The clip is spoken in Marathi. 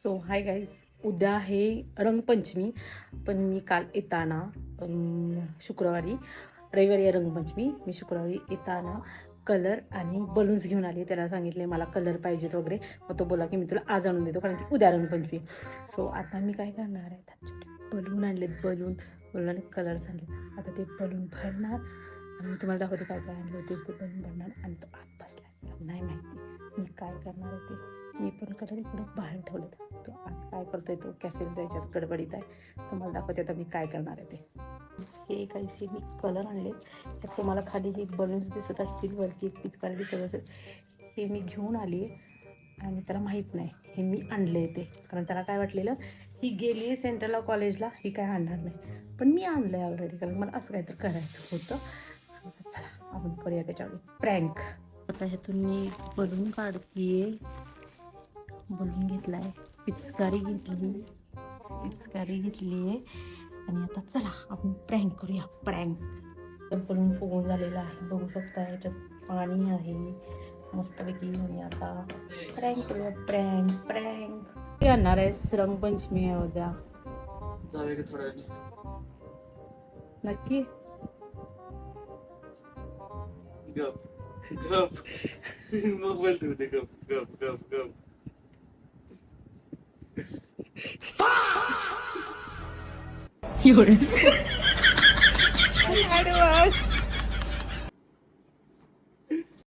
सो हाय गाईज, उद्या आहे रंगपंचमी. पण मी काल येताना शुक्रवारी, रविवारी आहे रंगपंचमी. मी शुक्रवारी येताना कलर आणि बलून्स घेऊन आली. त्याला सांगितले मला कलर पाहिजेत वगैरे. मग तो बोला की मी तुला आज आणून देतो कारण की उद्या रंगपंचमी. सो आता मी काय करणार आहे, बलून आणलेत, बलून आणि कलर्स आणले. आता ते बलून भरणार आणि मी तुम्हाला दाखवते काय काय आणले होते. ते बलून भरणार आणि तो आत बसला. नाही माहिती मी काय करणार आहे ते. मी पण कलर इकडं बाहेर ठेवलेत. तो आत काय करतोय, तो कॅफेला जायच्यात गडबडीत आहे. तुम्हाला दाखवते आता मी काय करणार आहे ते. हे काहीसे मी कलर आणले. त्यात तुम्हाला खाली हे बलून्स दिसत असतील, वरती एक पिचकारी दिसत असेल. हे मी घेऊन आली आणि त्याला माहीत नाही हे मी आणले ते. कारण त्याला काय वाटलेलं, ही गेली आहे सेंट्रलला कॉलेजला, ही काय आणणार नाही. पण मी आणलं आहे ऑलरेडी, कारण मला असं काहीतरी करायचं होतं. चला आपण करूया त्याच्यावर प्रँक. आता ह्यातून मी बलून काढतीये. बलून घेतलाय, पिचकारी घेतली आहे आणि आता चला आपण प्रँक करूया. प्रँक बलून फुगून झालेला आहे, बघू शकता. याच्यात पाणी आहे मस्तपैकी. आणि आता प्रँक करूया. प्रँक करणार आहेस? रंगपंचमी आहे उद्या, जाऊया की थोड्या नक्की? गप गप मोबाईल ठेवते. गप गप गप गप. ॲडव्हान्स